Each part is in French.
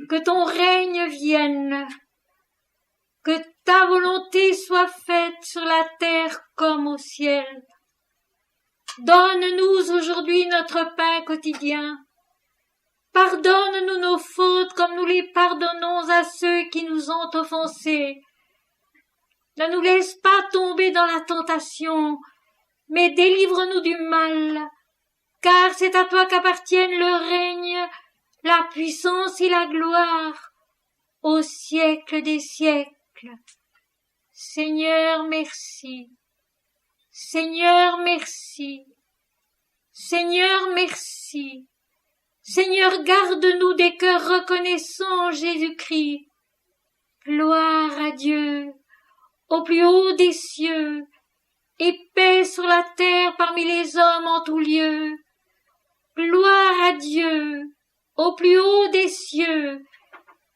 que ton règne vienne, que ta volonté soit faite sur la terre comme au ciel. Donne-nous aujourd'hui notre pain quotidien. Pardonne-nous nos fautes comme nous les pardonnons à ceux qui nous ont offensés. Ne nous laisse pas tomber dans la tentation, mais délivre-nous du mal, car c'est à toi qu'appartiennent le règne, la puissance et la gloire, au siècle des siècles. Seigneur, merci. Seigneur, merci. Seigneur, merci. Seigneur, garde-nous des cœurs reconnaissants en Jésus-Christ. Gloire à Dieu, au plus haut des cieux, et paix sur la terre parmi les hommes en tout lieu. Gloire à Dieu, au plus haut des cieux,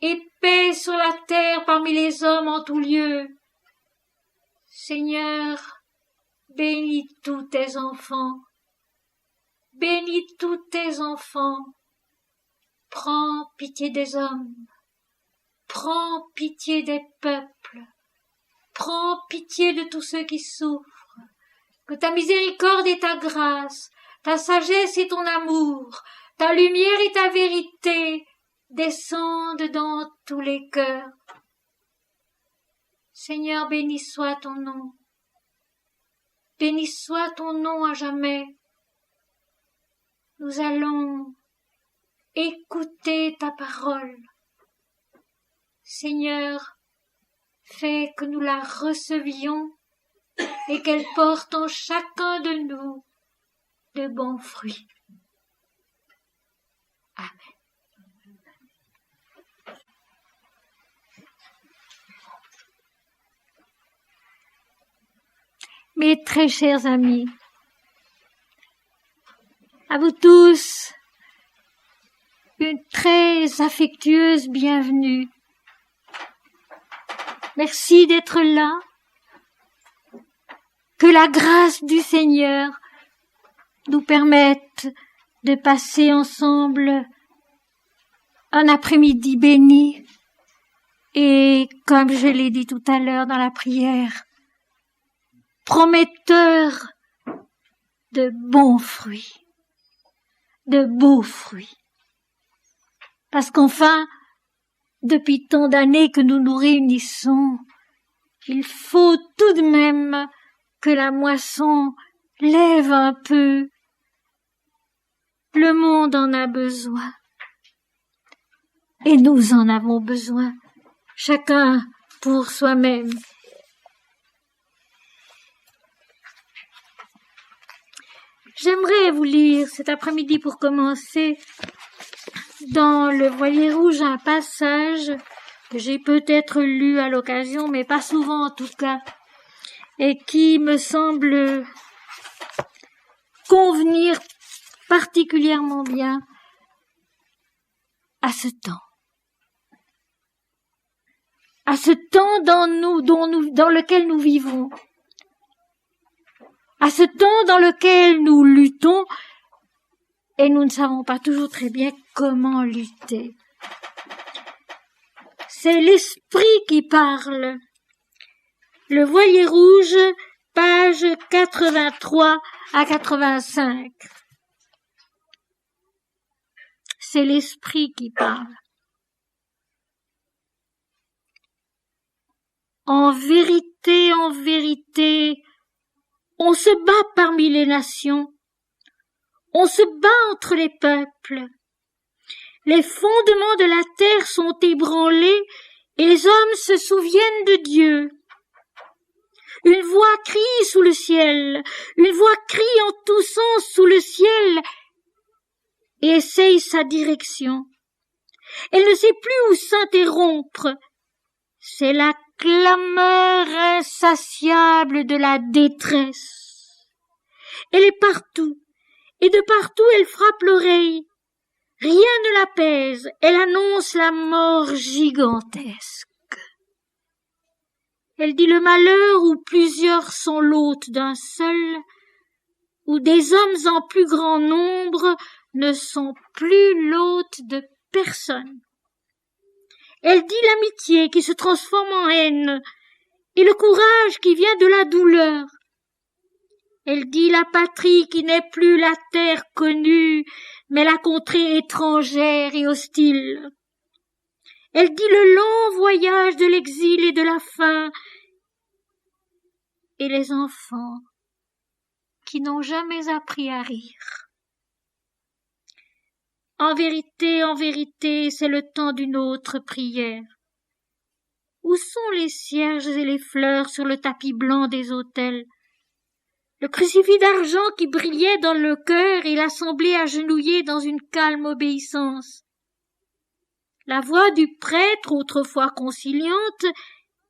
et paix sur la terre parmi les hommes en tout lieu. Seigneur, bénis tous tes enfants. Bénis tous tes enfants. Prends pitié des hommes. Prends pitié des peuples. Prends pitié de tous ceux qui souffrent. Que ta miséricorde et ta grâce, ta sagesse et ton amour, ta lumière et ta vérité descendent dans tous les cœurs. Seigneur, béni soit ton nom. Béni soit ton nom à jamais. Nous allons écouter ta parole. Seigneur, fais que nous la recevions et qu'elle porte en chacun de nous de bons fruits. Amen. Mes très chers amis, à vous tous, une très affectueuse bienvenue. Merci d'être là. Que la grâce du Seigneur nous permette de passer ensemble un après-midi béni et, comme je l'ai dit tout à l'heure dans la prière, prometteur de bons fruits, de beaux fruits. Parce qu'enfin, depuis tant d'années que nous nous réunissons, il faut tout de même que la moisson lève un peu. Le monde en a besoin. Et nous en avons besoin, chacun pour soi-même. J'aimerais vous lire cet après-midi pour commencer dans le Voilier rouge un passage que j'ai peut-être lu à l'occasion, mais pas souvent en tout cas, et qui me semble convenir particulièrement bien à ce temps. À ce temps dans lequel nous vivons. À ce temps dans lequel nous luttons et nous ne savons pas toujours très bien comment lutter. C'est l'esprit qui parle. Le Voilier rouge, page 83 à 85. C'est l'esprit qui parle. En vérité, on se bat parmi les nations. On se bat entre les peuples. Les fondements de la terre sont ébranlés et les hommes se souviennent de Dieu. Une voix crie sous le ciel, une voix crie en tous sens sous le ciel et essaye sa direction. Elle ne sait plus où s'interrompre. C'est la clameur insatiable de la détresse. Elle est partout, et de partout elle frappe l'oreille. Rien ne l'apaise, elle annonce la mort gigantesque. Elle dit le malheur où plusieurs sont l'hôte d'un seul, où des hommes en plus grand nombre ne sont plus l'hôte de personne. Elle dit l'amitié qui se transforme en haine et le courage qui vient de la douleur. Elle dit la patrie qui n'est plus la terre connue, mais la contrée étrangère et hostile. Elle dit le long voyage de l'exil et de la faim, et les enfants qui n'ont jamais appris à rire. En vérité, c'est le temps d'une autre prière. Où sont les cierges et les fleurs sur le tapis blanc des autels? Le crucifix d'argent qui brillait dans le cœur et l'assemblée agenouillée dans une calme obéissance. La voix du prêtre, autrefois conciliante,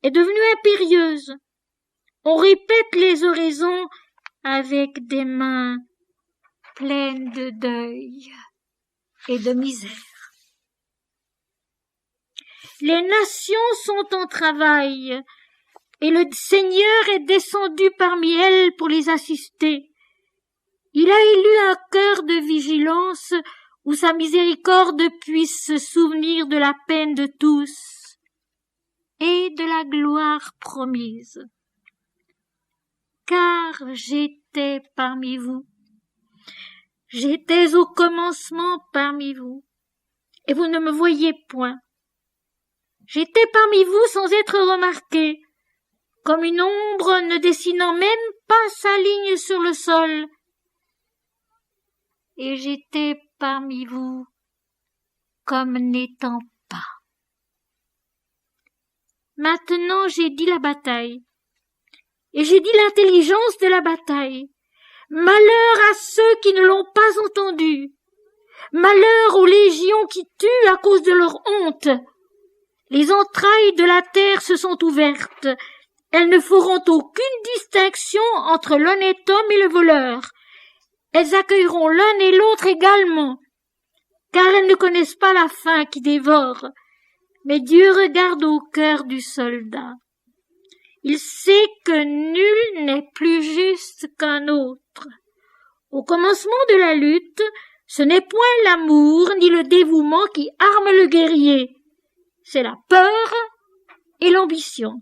est devenue impérieuse. On répète les oraisons avec des mains pleines de deuil et de misère. Les nations sont en travail, et le Seigneur est descendu parmi elles pour les assister. Il a élu un cœur de vigilance où sa miséricorde puisse se souvenir de la peine de tous et de la gloire promise. Car j'étais parmi vous. J'étais au commencement parmi vous, et vous ne me voyiez point. J'étais parmi vous sans être remarqué, comme une ombre ne dessinant même pas sa ligne sur le sol. Et j'étais parmi vous comme n'étant pas. Maintenant j'ai dit la bataille, et j'ai dit l'intelligence de la bataille. Malheur à ceux qui ne l'ont pas entendu. Malheur aux légions qui tuent à cause de leur honte. Les entrailles de la terre se sont ouvertes. Elles ne feront aucune distinction entre l'honnête homme et le voleur. Elles accueilleront l'un et l'autre également, car elles ne connaissent pas la faim qui dévore. Mais Dieu regarde au cœur du soldat. Il sait que nul n'est plus juste qu'un autre. Au commencement de la lutte, ce n'est point l'amour ni le dévouement qui arment le guerrier, c'est la peur et l'ambition.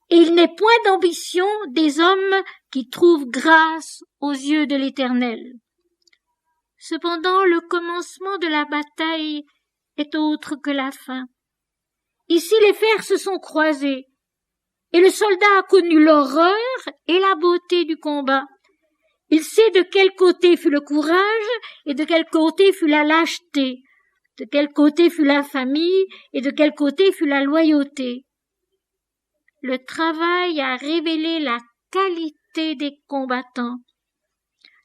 Et il n'est point d'ambition des hommes qui trouvent grâce aux yeux de l'Éternel. Cependant, le commencement de la bataille est autre que la fin. Ici, les fers se sont croisés, et le soldat a connu l'horreur et la beauté du combat. Il sait de quel côté fut le courage et de quel côté fut la lâcheté, de quel côté fut l'infamie et de quel côté fut la loyauté. Le travail a révélé la qualité des combattants.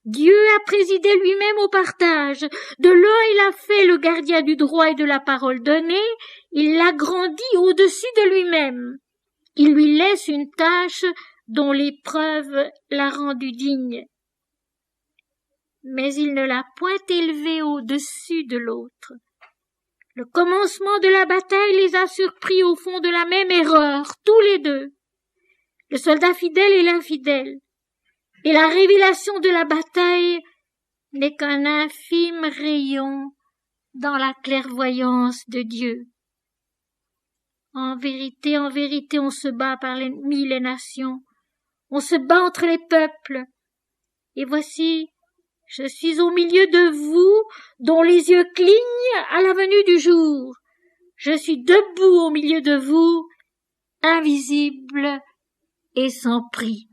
Dieu a présidé lui-même au partage. De l'un il a fait le gardien du droit et de la parole donnée, il l'agrandit au-dessus de lui-même. Il lui laisse une tâche dont l'épreuve l'a rendu digne. Mais il ne l'a point élevé au-dessus de l'autre. Le commencement de la bataille les a surpris au fond de la même erreur, tous les deux, le soldat fidèle et l'infidèle. Et la révélation de la bataille n'est qu'un infime rayon dans la clairvoyance de Dieu. En vérité, on se bat parmi les nations, on se bat entre les peuples. Et voici, je suis au milieu de vous, dont les yeux clignent à la venue du jour. Je suis debout au milieu de vous, invisible et sans prix.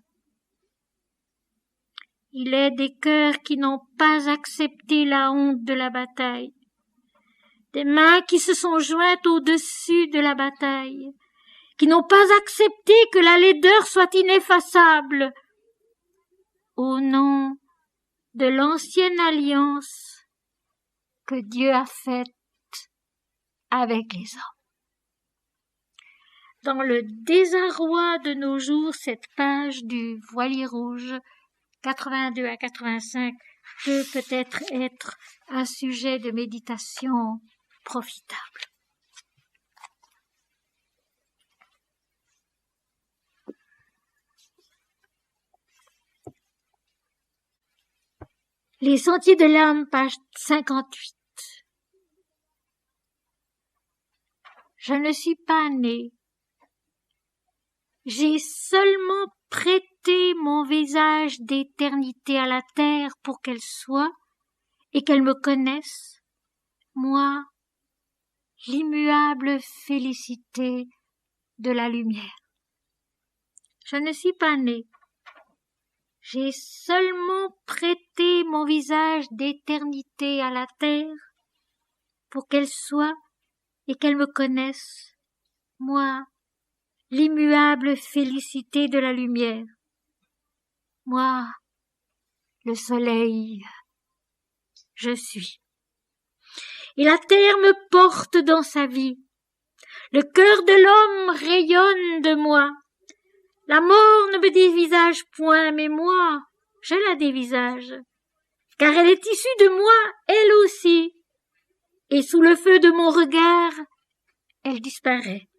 Il est des cœurs qui n'ont pas accepté la honte de la bataille, des mains qui se sont jointes au-dessus de la bataille, qui n'ont pas accepté que la laideur soit ineffaçable, au nom de l'ancienne alliance que Dieu a faite avec les hommes. Dans le désarroi de nos jours, cette page du Voilier rouge 82 à 85 peut peut-être être un sujet de méditation profitable. Les sentiers de l'âme, page 58. Je ne suis pas né. J'ai seulement prêté mon visage d'éternité à la terre pour qu'elle soit et qu'elle me connaisse, moi, l'immuable félicité de la lumière. Je ne suis pas né. J'ai seulement prêté mon visage d'éternité à la terre pour qu'elle soit et qu'elle me connaisse, moi, l'immuable félicité de la lumière. Moi, le soleil, je suis. Et la terre me porte dans sa vie. Le cœur de l'homme rayonne de moi. La mort ne me dévisage point, mais moi, je la dévisage, car elle est issue de moi, elle aussi, et sous le feu de mon regard, elle disparaît.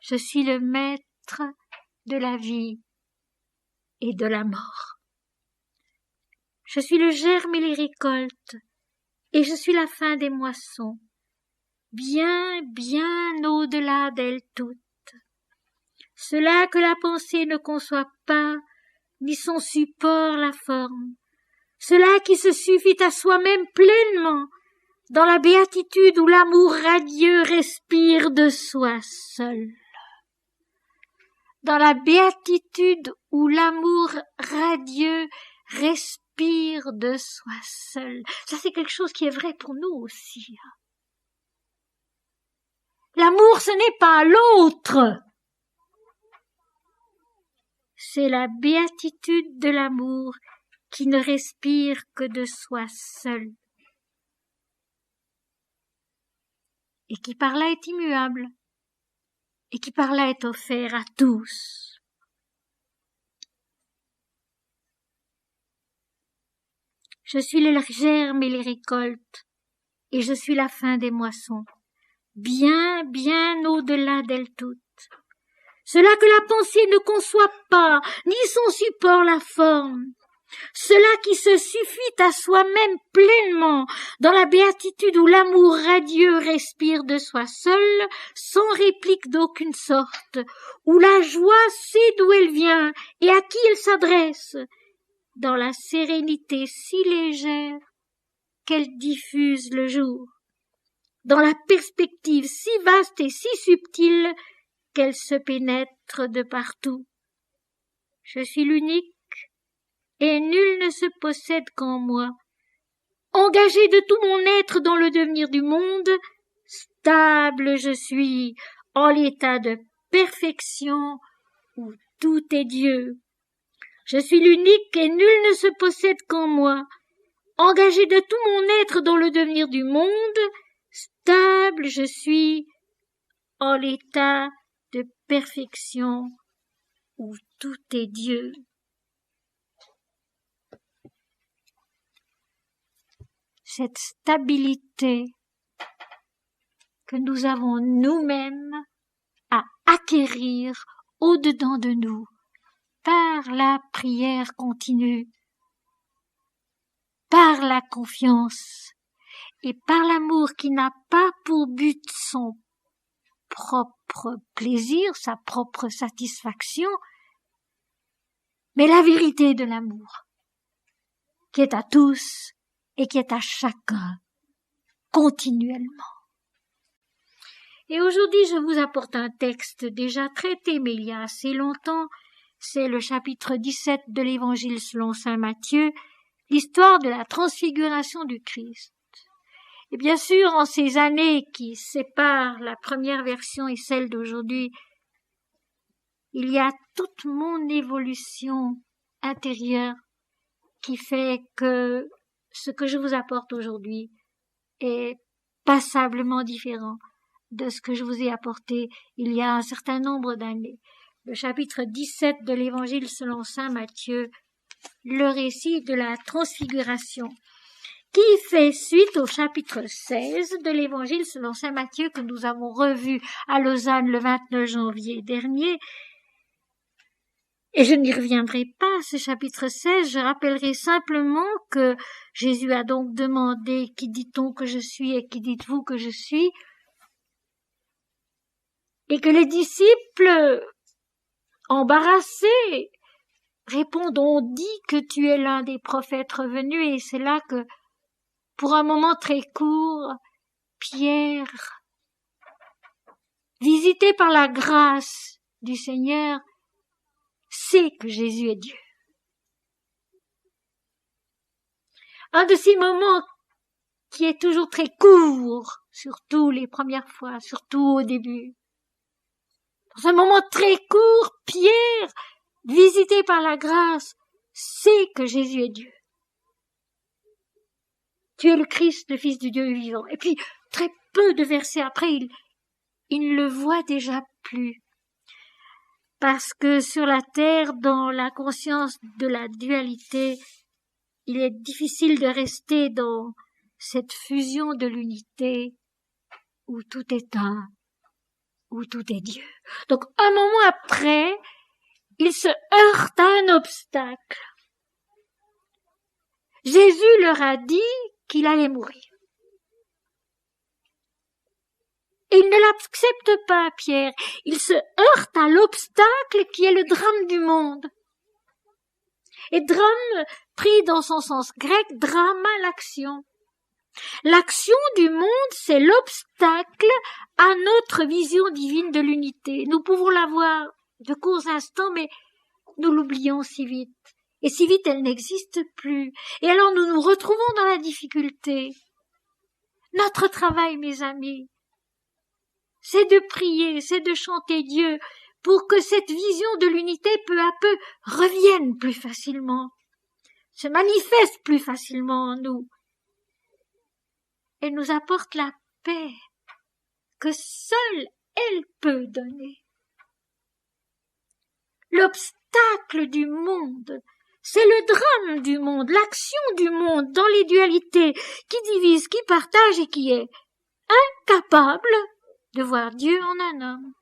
Je suis le maître de la vie et de la mort. Je suis le germe et les récoltes, et je suis la fin des moissons, bien, bien au-delà d'elles toutes. Cela que la pensée ne conçoit pas, ni son support la forme. Cela qui se suffit à soi-même pleinement, dans la béatitude où l'amour radieux respire de soi seul. Dans la béatitude où l'amour radieux respire de soi seul. Ça, c'est quelque chose qui est vrai pour nous aussi. L'amour, ce n'est pas l'autre. C'est la béatitude de l'amour qui ne respire que de soi seul et qui par là est immuable et qui par là est offert à tous. Je suis le germe et les récoltes et je suis la fin des moissons, bien, bien au-delà d'elles toutes. Cela que la pensée ne conçoit pas, ni son support la forme. Cela qui se suffit à soi-même pleinement, dans la béatitude où l'amour radieux respire de soi seul, sans réplique d'aucune sorte, où la joie sait d'où elle vient et à qui elle s'adresse, dans la sérénité si légère qu'elle diffuse le jour, dans la perspective si vaste et si subtile qu'elle se pénètre de partout. Je suis l'unique, et nul ne se possède qu'en moi. Engagé de tout mon être dans le devenir du monde, stable je suis, en l'état de perfection où tout est Dieu. Je suis l'unique et nul ne se possède qu'en moi. Engagé de tout mon être dans le devenir du monde, stable je suis, en l'état de perfection où tout est Dieu. Cette stabilité que nous avons nous-mêmes à acquérir au-dedans de nous par la prière continue, par la confiance et par l'amour qui n'a pas pour but son propre plaisir, sa propre satisfaction, mais la vérité de l'amour qui est à tous et qui est à chacun continuellement. Et aujourd'hui, je vous apporte un texte déjà traité, mais il y a assez longtemps. C'est le chapitre 17 de l'Évangile selon saint Matthieu, l'histoire de la transfiguration du Christ. Et bien sûr, en ces années qui séparent la première version et celle d'aujourd'hui, il y a toute mon évolution intérieure qui fait que ce que je vous apporte aujourd'hui est passablement différent de ce que je vous ai apporté il y a un certain nombre d'années. Le chapitre 17 de l'Évangile selon saint Matthieu, le récit de la transfiguration, qui fait suite au chapitre 16 de l'Évangile selon saint Matthieu que nous avons revu à Lausanne le 29 janvier dernier. Et je n'y reviendrai pas à ce chapitre 16, je rappellerai simplement que Jésus a donc demandé « Qui dit-on que je suis et qui dites-vous que je suis ?» et que les disciples, embarrassés, répondent, on dit que tu es l'un des prophètes revenus, et c'est là que, pour un moment très court, Pierre, visité par la grâce du Seigneur, sait que Jésus est Dieu. Un de ces moments qui est toujours très court, surtout les premières fois, surtout au début. Dans un moment très court, Pierre, visité par la grâce, sait que Jésus est Dieu. Tu es le Christ, le Fils du Dieu vivant. Et puis, très peu de versets après, il ne le voit déjà plus. Parce que sur la terre, dans la conscience de la dualité, il est difficile de rester dans cette fusion de l'unité où tout est un, où tout est Dieu. Donc, un moment après, il se heurte à un obstacle. Jésus leur a dit qu'il allait mourir. Et il ne l'accepte pas, Pierre. Il se heurte à l'obstacle qui est le drame du monde. Et drame, pris dans son sens grec, drama, l'action. L'action du monde, c'est l'obstacle à notre vision divine de l'unité. Nous pouvons la voir de courts instants, mais nous l'oublions si vite. Et si vite, elle n'existe plus. Et alors nous nous retrouvons dans la difficulté. Notre travail, mes amis, c'est de prier, c'est de chanter Dieu pour que cette vision de l'unité peu à peu revienne plus facilement, se manifeste plus facilement en nous et nous apporte la paix que seule elle peut donner. L'obstacle du monde, c'est le drame du monde, l'action du monde dans les dualités qui divise, qui partage et qui est incapable de voir Dieu en un homme.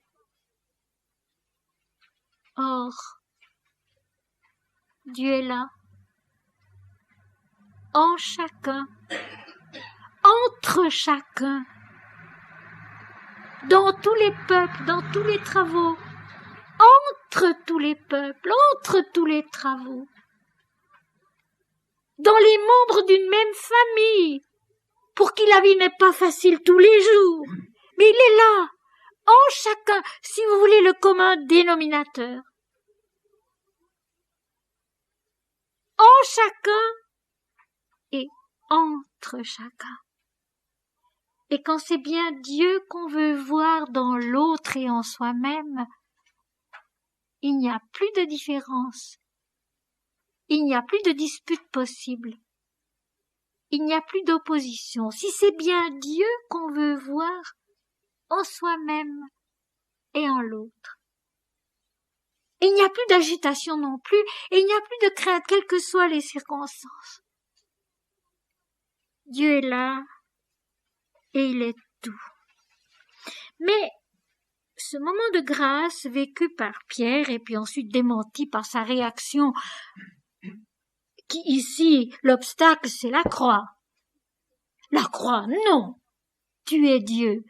Or, Dieu est là, en chacun, entre chacun, dans tous les peuples, dans tous les travaux, entre tous les peuples, entre tous les travaux, dans les membres d'une même famille, pour qui la vie n'est pas facile tous les jours, mais il est là, en chacun, si vous voulez, le commun dénominateur. En chacun et entre chacun. Et quand c'est bien Dieu qu'on veut voir dans l'autre et en soi-même, il n'y a plus de différence. Il n'y a plus de dispute possible. Il n'y a plus d'opposition. Si c'est bien Dieu qu'on veut voir en soi-même et en l'autre. Et il n'y a plus d'agitation non plus, et il n'y a plus de crainte, quelles que soient les circonstances. Dieu est là, et il est tout. Mais ce moment de grâce vécu par Pierre, et puis ensuite démenti par sa réaction, qui ici, l'obstacle, c'est la croix. La croix, non, tu es Dieu.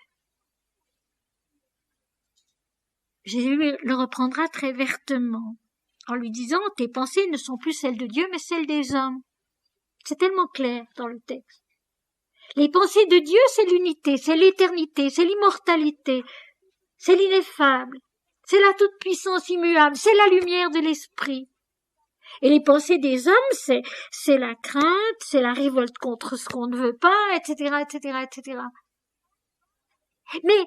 Jésus le reprendra très vertement, en lui disant « Tes pensées ne sont plus celles de Dieu, mais celles des hommes. » C'est tellement clair dans le texte. Les pensées de Dieu, c'est l'unité, c'est l'éternité, c'est l'immortalité, c'est l'ineffable, c'est la toute-puissance immuable, c'est la lumière de l'esprit. Et les pensées des hommes, c'est la crainte, c'est la révolte contre ce qu'on ne veut pas, etc., etc., etc. Mais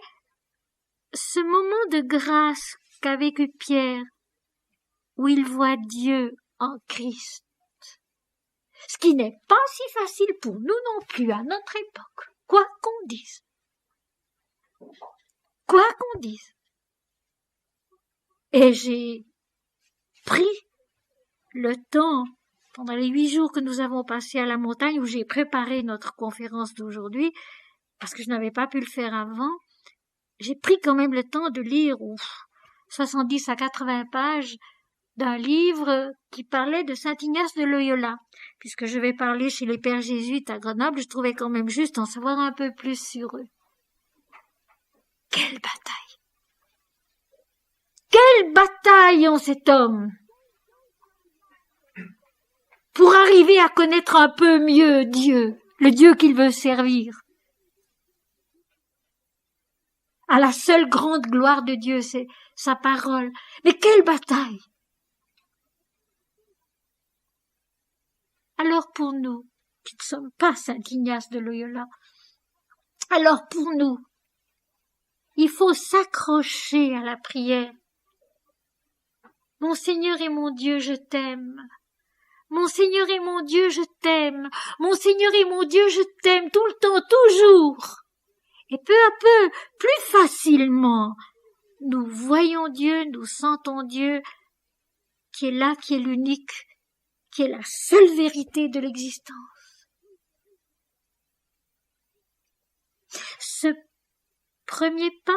ce moment de grâce qu'a vécu Pierre, où il voit Dieu en Christ, ce qui n'est pas si facile pour nous non plus à notre époque, quoi qu'on dise. Quoi qu'on dise. Et j'ai pris le temps, pendant les 8 jours que nous avons passés à la montagne, où j'ai préparé notre conférence d'aujourd'hui, parce que je n'avais pas pu le faire avant, j'ai pris quand même le temps de lire 70 à 80 pages d'un livre qui parlait de Saint Ignace de Loyola. Puisque je vais parler chez les pères jésuites à Grenoble, je trouvais quand même juste en savoir un peu plus sur eux. Quelle bataille! Quelle bataille en cet homme pour arriver à connaître un peu mieux Dieu, le Dieu qu'il veut servir. À la seule grande gloire de Dieu, c'est sa parole. Mais quelle bataille! Alors pour nous, qui ne sommes pas Saint Ignace de Loyola, alors pour nous, il faut s'accrocher à la prière. Mon Seigneur et mon Dieu, je t'aime. Mon Seigneur et mon Dieu, je t'aime. Mon Seigneur et mon Dieu, je t'aime tout le temps, toujours. Et peu à peu, plus facilement, nous voyons Dieu, nous sentons Dieu, qui est là, qui est l'unique, qui est la seule vérité de l'existence. Ce premier pas,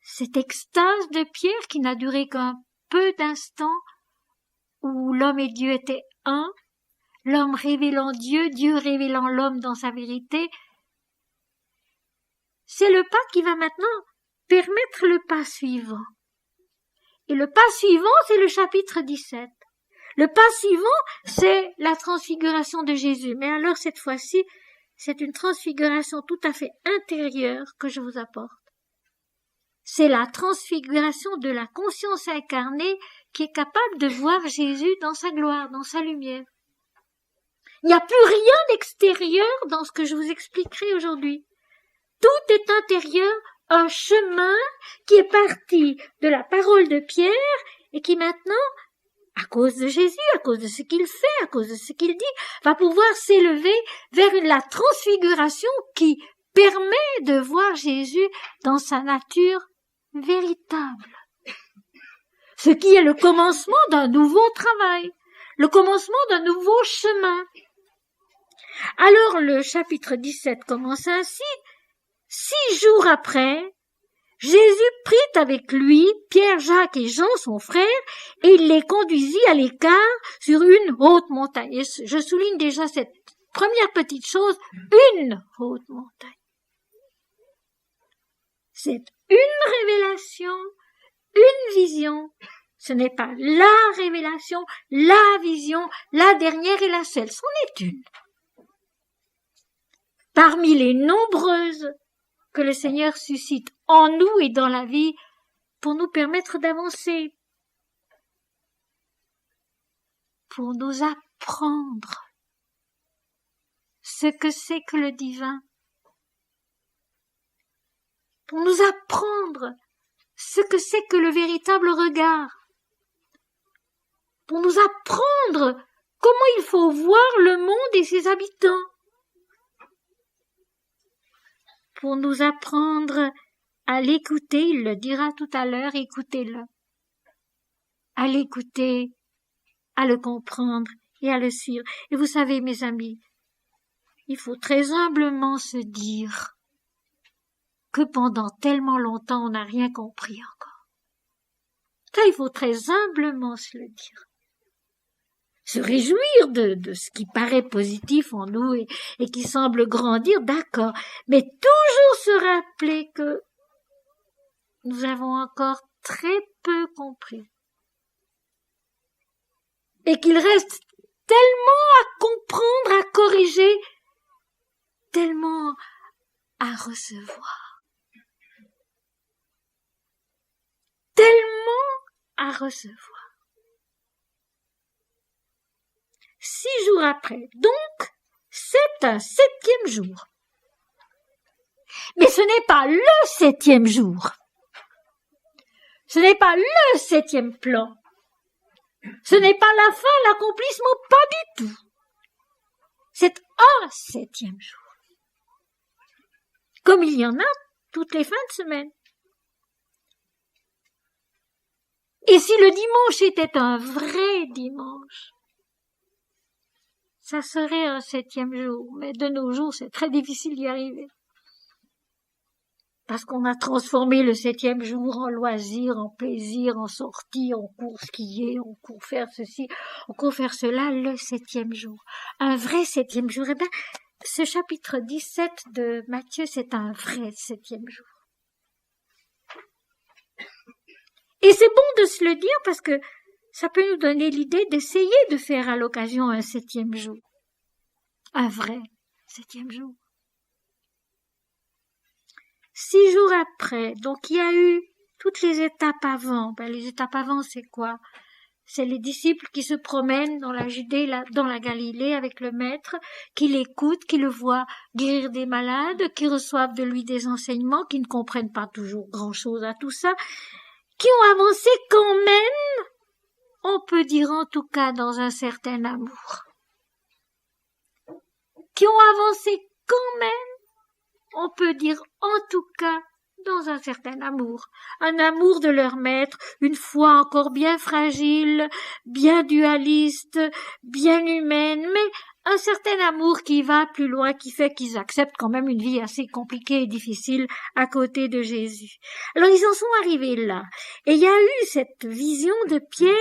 cette extase de Pierre qui n'a duré qu'un peu d'instants, où l'homme et Dieu étaient un, l'homme révélant Dieu, Dieu révélant l'homme dans sa vérité, c'est le pas qui va maintenant permettre le pas suivant. Et le pas suivant, c'est le chapitre 17. Le pas suivant, c'est la transfiguration de Jésus. Mais alors, cette fois-ci, c'est une transfiguration tout à fait intérieure que je vous apporte. C'est la transfiguration de la conscience incarnée qui est capable de voir Jésus dans sa gloire, dans sa lumière. Il n'y a plus rien d'extérieur dans ce que je vous expliquerai aujourd'hui. Tout est intérieur, un chemin qui est parti de la parole de Pierre et qui maintenant, à cause de Jésus, à cause de ce qu'il fait, à cause de ce qu'il dit, va pouvoir s'élever vers la transfiguration qui permet de voir Jésus dans sa nature véritable. Ce qui est le commencement d'un nouveau travail, le commencement d'un nouveau chemin. Alors le chapitre 17 commence ainsi. 6 jours après, Jésus prit avec lui Pierre, Jacques et Jean, son frère, et il les conduisit à l'écart sur une haute montagne. Et je souligne déjà cette première petite chose, une haute montagne. C'est une révélation, une vision. Ce n'est pas la révélation, la vision, la dernière et la seule. C'en est une. Parmi les nombreuses que le Seigneur suscite en nous et dans la vie pour nous permettre d'avancer, pour nous apprendre ce que c'est que le divin, pour nous apprendre ce que c'est que le véritable regard, pour nous apprendre comment il faut voir le monde et ses habitants, pour nous apprendre à l'écouter, il le dira tout à l'heure, écoutez-le, à l'écouter, à le comprendre et à le suivre. Et vous savez, mes amis, il faut très humblement se dire que pendant tellement longtemps, on n'a rien compris encore. Ça, il faut très humblement se le dire. Se réjouir de ce qui paraît positif en nous et qui semble grandir, d'accord, mais toujours se rappeler que nous avons encore très peu compris et qu'il reste tellement à comprendre, à corriger, tellement à recevoir, tellement à recevoir. 6 jours après. Donc, c'est un 7e jour. Mais ce n'est pas le 7e jour. Ce n'est pas le 7e plan. Ce n'est pas la fin, l'accomplissement, pas du tout. C'est un 7e jour. Comme il y en a toutes les fins de semaine. Et si le dimanche était un vrai dimanche, ça serait un 7e jour, mais de nos jours, c'est très difficile d'y arriver. Parce qu'on a transformé le 7e jour en loisir, en plaisir, en sortie, en cours skier, en cours faire ceci, en cours faire cela, le 7e jour. Un vrai 7e jour. Eh bien, ce chapitre 17 de Matthieu, c'est un vrai 7e jour. Et c'est bon de se le dire parce que ça peut nous donner l'idée d'essayer de faire à l'occasion un 7e jour. Un vrai 7e jour. 6 jours après, donc il y a eu toutes les étapes avant. Les étapes avant, c'est quoi? C'est les disciples qui se promènent dans la Judée, dans la Galilée avec le Maître, qui l'écoutent, qui le voient guérir des malades, qui reçoivent de lui des enseignements, qui ne comprennent pas toujours grand-chose à tout ça, qui ont avancé quand même, on peut dire en tout cas dans un certain amour. Qui ont avancé quand même, on peut dire en tout cas dans un certain amour. Un amour de leur maître, une foi encore bien fragile, bien dualiste, bien humaine, mais un certain amour qui va plus loin, qui fait qu'ils acceptent quand même une vie assez compliquée et difficile à côté de Jésus. Alors ils en sont arrivés là. Et il y a eu cette vision de Pierre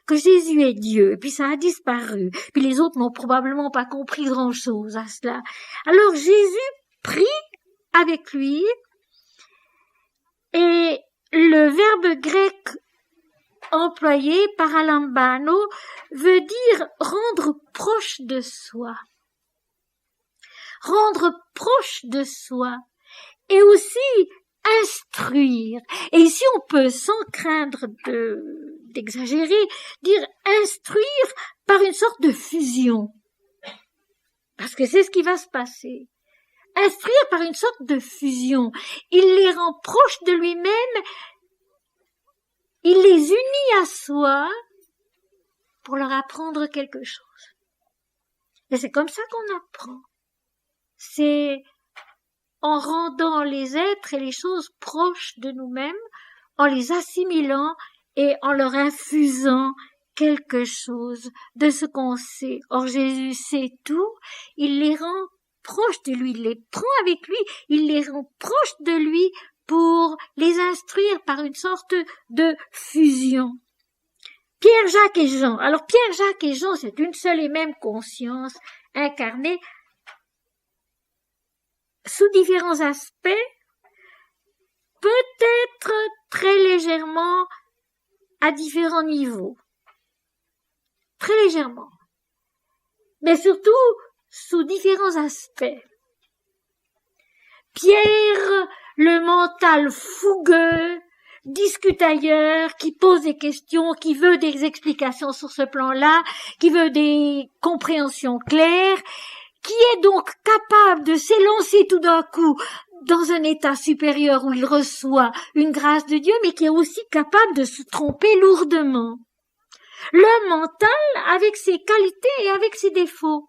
que Jésus est Dieu. Et puis ça a disparu. Puis les autres n'ont probablement pas compris grand-chose à cela. Alors Jésus prie avec lui. Et le verbe grec employé, paralambano, veut dire rendre proche de soi. Rendre proche de soi. Et aussi instruire. Et ici, on peut, sans craindre d'exagérer, dire instruire par une sorte de fusion. Parce que c'est ce qui va se passer. Instruire par une sorte de fusion. Il les rend proches de lui-même, il les unit à soi pour leur apprendre quelque chose. Et c'est comme ça qu'on apprend. C'est en rendant les êtres et les choses proches de nous-mêmes, en les assimilant et en leur infusant quelque chose de ce qu'on sait. Or Jésus sait tout, il les rend proches de lui, il les prend avec lui, il les rend proches de lui pour les instruire par une sorte de fusion. Pierre, Jacques et Jean. Alors Pierre, Jacques et Jean, c'est une seule et même conscience incarnée sous différents aspects, peut-être très légèrement à différents niveaux. Très légèrement. Mais surtout sous différents aspects. Pierre, le mental fougueux, discutailleur, qui pose des questions, qui veut des explications sur ce plan-là, qui veut des compréhensions claires, qui est donc capable de s'élancer tout d'un coup dans un état supérieur où il reçoit une grâce de Dieu, mais qui est aussi capable de se tromper lourdement. Le mental avec ses qualités et avec ses défauts.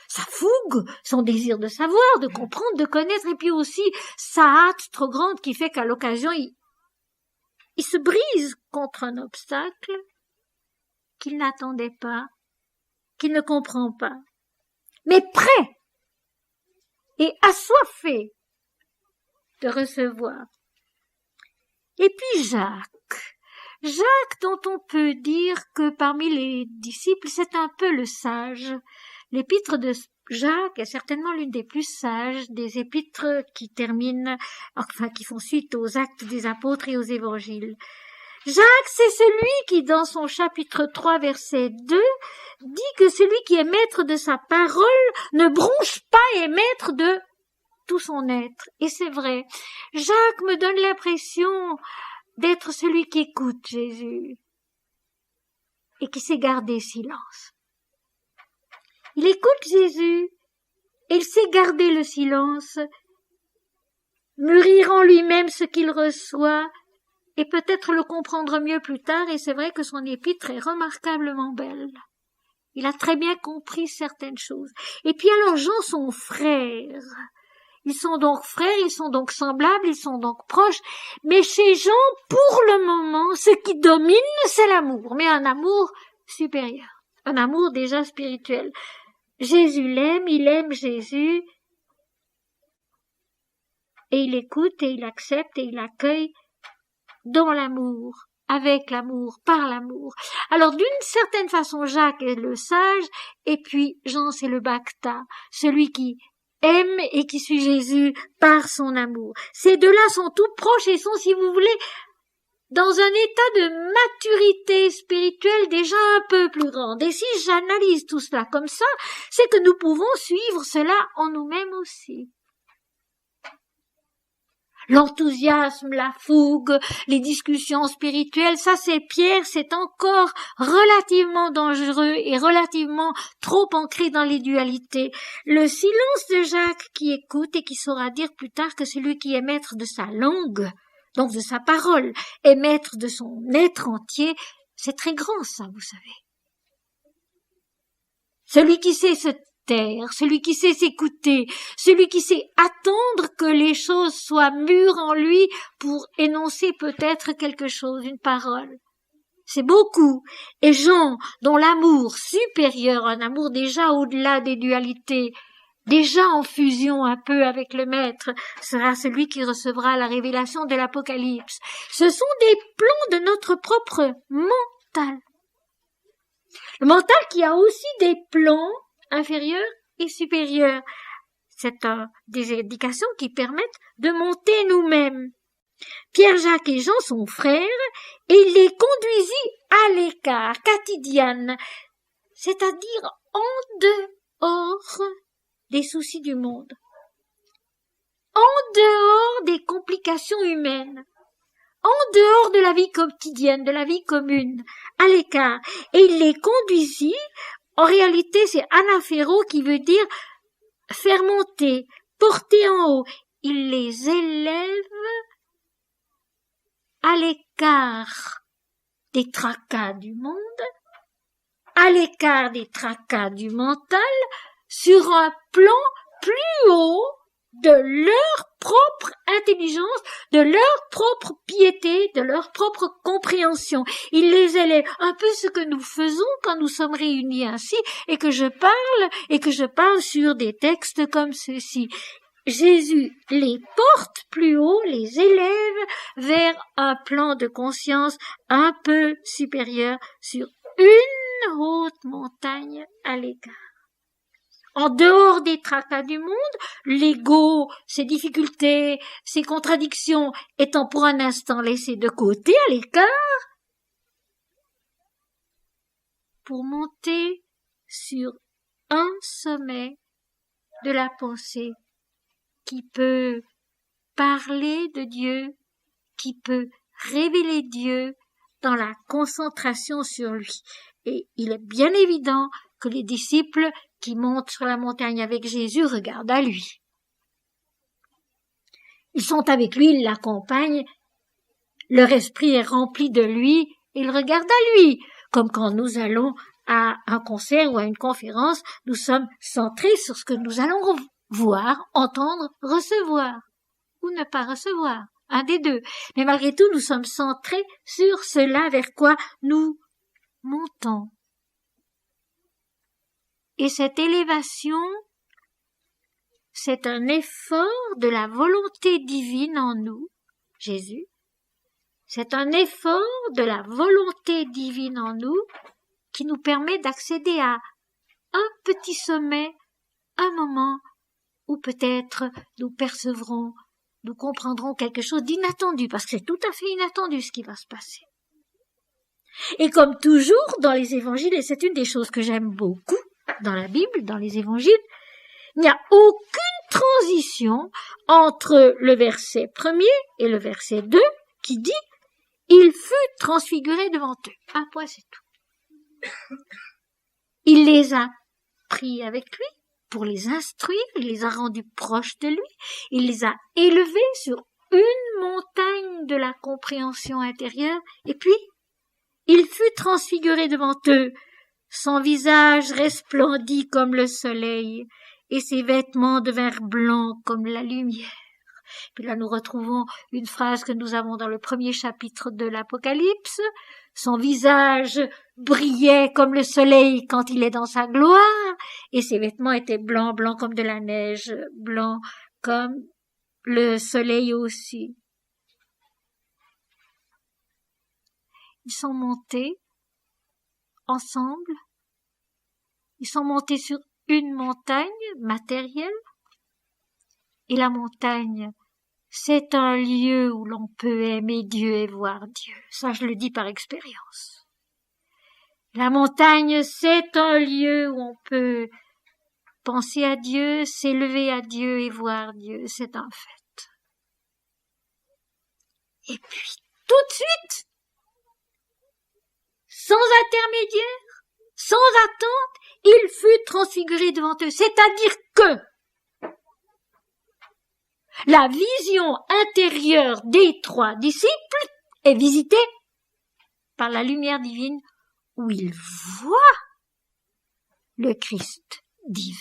Sa fougue, son désir de savoir, de comprendre, de connaître, et puis aussi sa hâte trop grande qui fait qu'à l'occasion, il se brise contre un obstacle qu'il n'attendait pas, qu'il ne comprend pas, mais prêt et assoiffé de recevoir. Et puis Jacques dont on peut dire que parmi les disciples, c'est un peu le sage. L'épître de Jacques est certainement l'une des plus sages des épîtres qui qui font suite aux actes des apôtres et aux évangiles. Jacques, c'est celui qui, dans son chapitre 3, verset 2, dit que celui qui est maître de sa parole ne bronche pas et est maître de tout son être. Et c'est vrai. Jacques me donne l'impression d'être celui qui écoute Jésus et qui sait garder silence. Il écoute Jésus et il sait garder le silence, mûrir en lui-même ce qu'il reçoit et peut-être le comprendre mieux plus tard. Et c'est vrai que son épître est remarquablement belle. Il a très bien compris certaines choses. Et puis alors Jean, son frère, ils sont donc frères, ils sont donc semblables, ils sont donc proches. Mais chez Jean, pour le moment, ce qui domine, c'est l'amour, mais un amour supérieur, un amour déjà spirituel. Jésus l'aime, il aime Jésus, et il écoute, et il accepte, et il accueille dans l'amour, avec l'amour, par l'amour. Alors d'une certaine façon, Jacques est le sage, et puis Jean c'est le Bacta, celui qui aime et qui suit Jésus par son amour. Ces deux-là sont tout proches et sont, si vous voulez, dans un état de maturité spirituelle déjà un peu plus grande. Et si j'analyse tout cela comme ça, c'est que nous pouvons suivre cela en nous-mêmes aussi. L'enthousiasme, la fougue, les discussions spirituelles, ça c'est Pierre, c'est encore relativement dangereux et relativement trop ancré dans les dualités. Le silence de Jacques qui écoute et qui saura dire plus tard que celui qui est maître de sa langue, donc de sa parole, est maître de son être entier, c'est très grand ça, vous savez. Celui qui sait se taire, celui qui sait s'écouter, celui qui sait attendre que les choses soient mûres en lui pour énoncer peut-être quelque chose, une parole. C'est beaucoup. Et Jean, dont l'amour supérieur, un amour déjà au-delà des dualités, déjà en fusion un peu avec le Maître, sera celui qui recevra la révélation de l'Apocalypse. Ce sont des plans de notre propre mental. Le mental qui a aussi des plans inférieurs et supérieurs. C'est des indications qui permettent de monter nous-mêmes. Pierre, Jacques et Jean sont frères et il les conduisit à l'écart, quotidienne, c'est-à-dire en dehors des soucis du monde, en dehors des complications humaines, en dehors de la vie quotidienne, de la vie commune, à l'écart. Et il les conduisit, en réalité c'est anaphéro qui veut dire faire monter, porter en haut. Il les élève à l'écart des tracas du monde, à l'écart des tracas du mental, sur un plan plus haut de leur propre intelligence, de leur propre piété, de leur propre compréhension. Il les élève, un peu ce que nous faisons quand nous sommes réunis ainsi, et que je parle sur des textes comme ceux-ci. Jésus les porte plus haut, les élève vers un plan de conscience un peu supérieur sur une haute montagne à l'écart. En dehors des tracas du monde, l'ego, ses difficultés, ses contradictions étant pour un instant laissées de côté à l'écart, pour monter sur un sommet de la pensée qui peut parler de Dieu, qui peut révéler Dieu dans la concentration sur lui. Et il est bien évident que les disciples qui montent sur la montagne avec Jésus regardent à lui. Ils sont avec lui, ils l'accompagnent, leur esprit est rempli de lui, ils regardent à lui, comme quand nous allons à un concert ou à une conférence, nous sommes centrés sur ce que nous allons voir, entendre, recevoir, ou ne pas recevoir, un des deux. Mais malgré tout, nous sommes centrés sur cela vers quoi nous montons. Et cette élévation, c'est un effort de la volonté divine en nous, Jésus. C'est un effort de la volonté divine en nous qui nous permet d'accéder à un petit sommet, un moment où peut-être nous percevrons, nous comprendrons quelque chose d'inattendu, parce que c'est tout à fait inattendu ce qui va se passer. Et comme toujours dans les évangiles, et c'est une des choses que j'aime beaucoup dans la Bible, dans les évangiles, il n'y a aucune transition entre le verset 1er et le verset 2 qui dit « Il fut transfiguré devant eux ». Un point, c'est tout. Il les a pris avec lui pour les instruire, il les a rendus proches de lui, il les a élevés sur une montagne de la compréhension intérieure, et puis il fut transfiguré devant eux. Son visage resplendit comme le soleil, et ses vêtements devinrent blancs comme la lumière. Puis là, nous retrouvons une phrase que nous avons dans le premier chapitre de l'Apocalypse. Son visage brillait comme le soleil quand il est dans sa gloire, et ses vêtements étaient blancs, blancs comme de la neige, blancs comme le soleil aussi. Ils sont montés ensemble. Ils sont montés sur une montagne matérielle, et la montagne c'est un lieu où l'on peut aimer Dieu et voir Dieu. Ça, je le dis par expérience. La montagne, c'est un lieu où on peut penser à Dieu, s'élever à Dieu et voir Dieu. C'est un fait. Et puis, tout de suite, sans intermédiaire, sans attente, il fut transfiguré devant eux. C'est-à-dire que la vision intérieure des 3 disciples est visitée par la lumière divine où ils voient le Christ divin.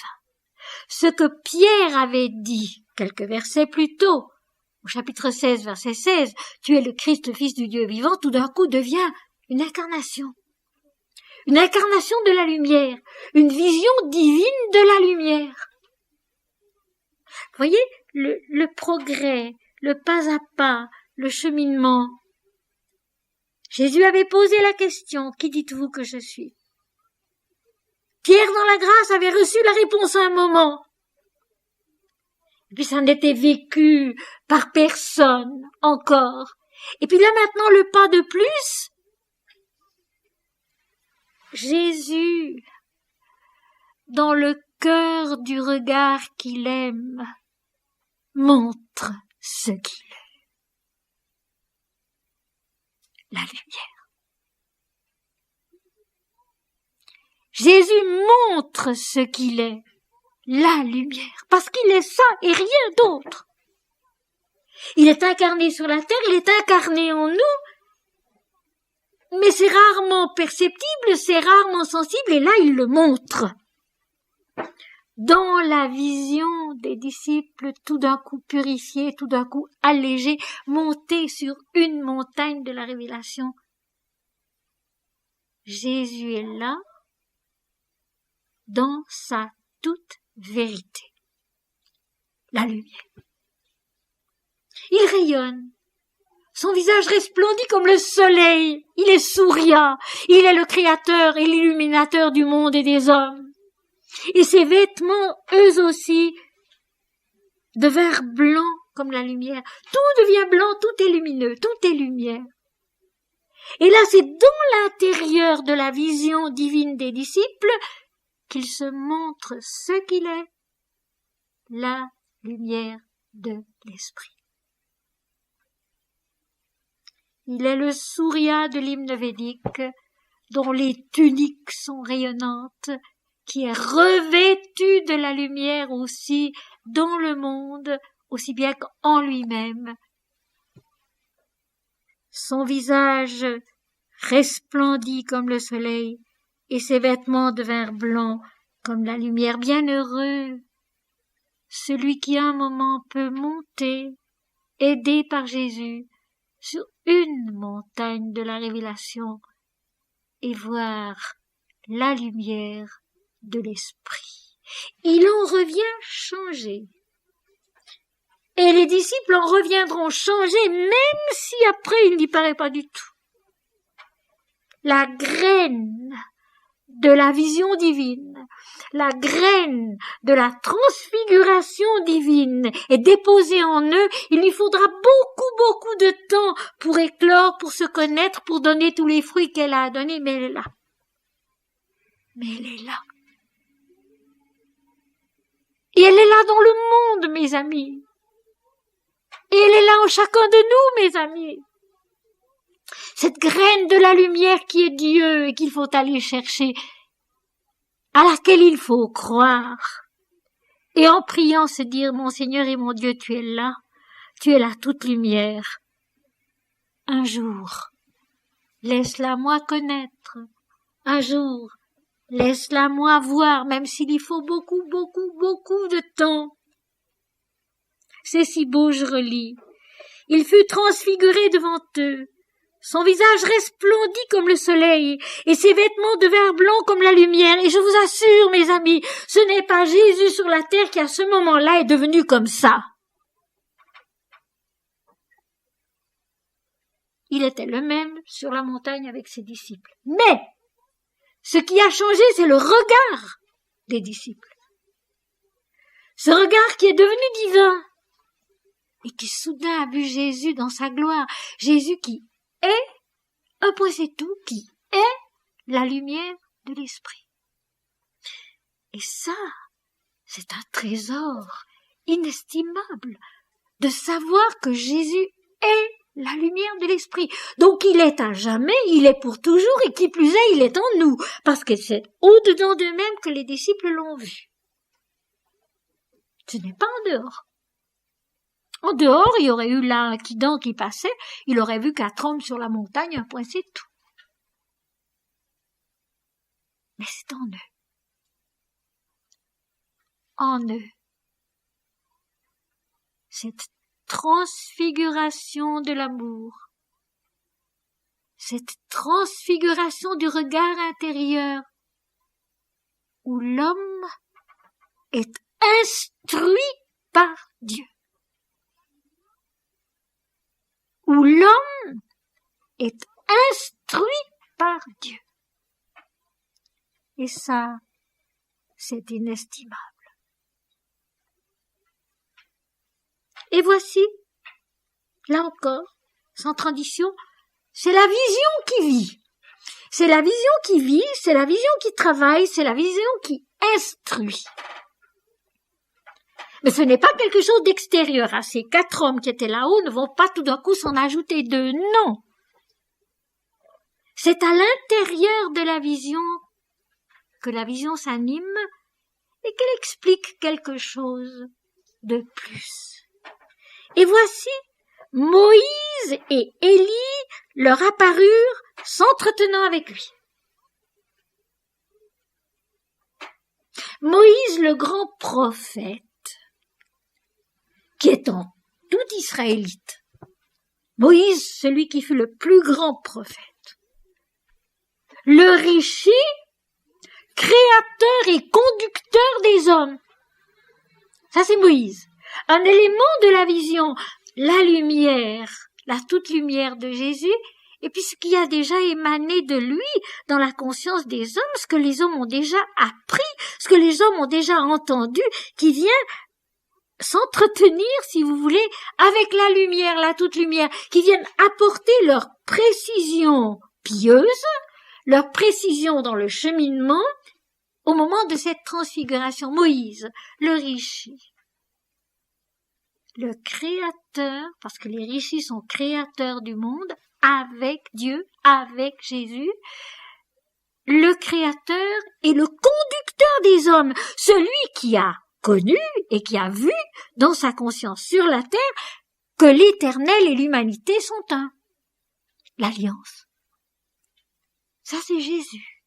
Ce que Pierre avait dit quelques versets plus tôt, au chapitre 16, verset 16, « Tu es le Christ, le Fils du Dieu vivant », tout d'un coup devient une incarnation de la lumière, une vision divine de la lumière. Vous voyez, le progrès, le pas à pas, le cheminement. Jésus avait posé la question, « Qui dites-vous que je suis ?» Pierre, dans la grâce, avait reçu la réponse à un moment. Et puis ça n'était vécu par personne encore. Et puis là maintenant, le pas de plus, Jésus, dans le cœur du regard qu'il aime, montre ce qu'il est. La lumière. Jésus montre ce qu'il est, la lumière, parce qu'il est ça et rien d'autre. Il est incarné sur la terre, il est incarné en nous, mais c'est rarement perceptible, c'est rarement sensible, et là il le montre. Dans la vision des disciples, tout d'un coup purifiés, tout d'un coup allégés, montés sur une montagne de la révélation, Jésus est là, dans sa toute vérité. La lumière. Il rayonne. Son visage resplendit comme le soleil. Il est souriant. Il est le créateur et l'illuminateur du monde et des hommes. Et ses vêtements, eux aussi, devinrent blancs comme la lumière. Tout devient blanc, tout est lumineux, tout est lumière. Et là, c'est dans l'intérieur de la vision divine des disciples qu'il se montre ce qu'il est, la lumière de l'esprit. Il est le souriant de l'hymne védique, dont les tuniques sont rayonnantes, qui est revêtu de la lumière aussi dans le monde, aussi bien qu'en lui-même. Son visage resplendit comme le soleil, et ses vêtements devinrent blancs comme la lumière. Bienheureux, celui qui un moment peut monter, aidé par Jésus, sur une montagne de la révélation et voir la lumière de l'esprit. Il en revient changé. Et les disciples en reviendront changés, même si après il n'y paraît pas du tout. La graine de la vision divine, la graine de la transfiguration divine est déposée en eux. Il lui faudra beaucoup de temps pour éclore, pour se connaître, pour donner tous les fruits qu'elle a à donner, mais elle est là. Mais elle est là. Et elle est là dans le monde, mes amis. Et elle est là en chacun de nous, mes amis. Cette graine de la lumière qui est Dieu et qu'il faut aller chercher, à laquelle il faut croire. Et en priant se dire, mon Seigneur et mon Dieu, tu es là toute lumière. Un jour, laisse-la moi connaître. Un jour, laisse-la moi voir, même s'il y faut beaucoup de temps. C'est si beau, je relis. Il fut transfiguré devant eux. Son visage resplendit comme le soleil, et ses vêtements devinrent blancs comme la lumière. Et je vous assure, mes amis, ce n'est pas Jésus sur la terre qui à ce moment-là est devenu comme ça. Il était le même sur la montagne avec ses disciples. Mais ce qui a changé, c'est le regard des disciples. Ce regard qui est devenu divin. et qui soudain a vu Jésus dans sa gloire, Jésus qui est, un point c'est tout, qui est la lumière de l'esprit. Et ça, c'est un trésor inestimable de savoir que Jésus est la lumière de l'esprit. Donc il est à jamais, il est pour toujours, et qui plus est, il est en nous, parce que c'est au-dedans d'eux-mêmes que les disciples l'ont vu. Ce n'est pas en dehors. En dehors, il y aurait eu là un Quidan qui passait, il aurait vu 4 hommes sur la montagne, un point c'est tout. Mais c'est en eux. En eux. Cette transfiguration de l'amour, cette transfiguration du regard intérieur, où l'homme est instruit par Dieu, où l'homme est instruit par Dieu. Et ça, c'est inestimable. Et voici, là encore, sans transition, c'est la vision qui vit. C'est la vision qui vit, c'est la vision qui travaille, c'est la vision qui instruit. Mais ce n'est pas quelque chose d'extérieur. À ces 4 hommes qui étaient là-haut ne vont pas tout d'un coup s'en ajouter 2. Non. C'est à l'intérieur de la vision que la vision s'anime et qu'elle explique quelque chose de plus. Et voici, Moïse et Élie leur apparurent s'entretenant avec lui. Moïse, le grand prophète, qui est en tout Israélite. Moïse, celui qui fut le plus grand prophète. Le Rishi, créateur et conducteur des hommes. Ça, c'est Moïse. Un élément de la vision, la lumière, la toute lumière de Jésus, et puis ce qui a déjà émané de lui dans la conscience des hommes, ce que les hommes ont déjà appris, ce que les hommes ont déjà entendu, qui vient s'entretenir, si vous voulez, avec la lumière, la toute lumière, qui viennent apporter leur précision pieuse, leur précision dans le cheminement, au moment de cette transfiguration. Moïse, le Rishi, le créateur, parce que les Rishis sont créateurs du monde, avec Dieu, avec Jésus, le créateur et le conducteur des hommes, celui qui a connu et qui a vu dans sa conscience sur la terre que l'Éternel et l'humanité sont un. L'alliance. Ça, c'est Jésus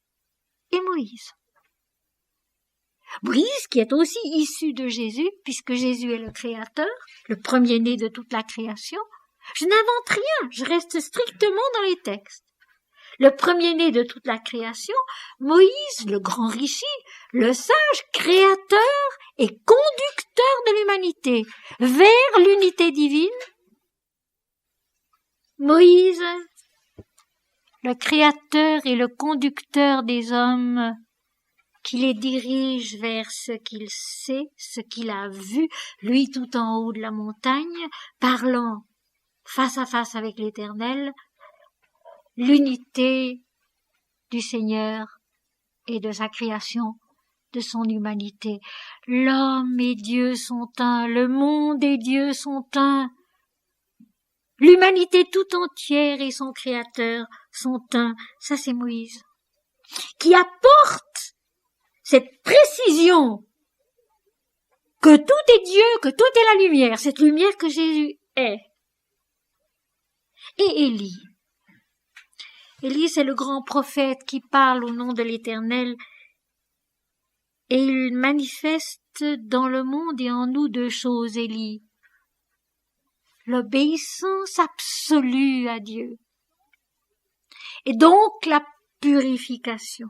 et Moïse. Moïse, qui est aussi issu de Jésus, puisque Jésus est le créateur, le premier-né de toute la création. Je n'invente rien, je reste strictement dans les textes. Le premier-né de toute la création, Moïse, le grand Rishi, le sage créateur et conducteur de l'humanité vers l'unité divine. Moïse, le créateur et le conducteur des hommes, qui les dirige vers ce qu'il sait, ce qu'il a vu, lui tout en haut de la montagne, parlant face à face avec l'Éternel, l'unité du Seigneur et de sa création, de son humanité. L'homme et Dieu sont un, le monde et Dieu sont un. L'humanité tout entière et son Créateur sont un. Ça, c'est Moïse, qui apporte cette précision que tout est Dieu, que tout est la lumière, cette lumière que Jésus est. Et Élie. Élie, c'est le grand prophète qui parle au nom de l'Éternel et il manifeste dans le monde et en nous 2 choses, Élie. L'obéissance absolue à Dieu et donc la purification.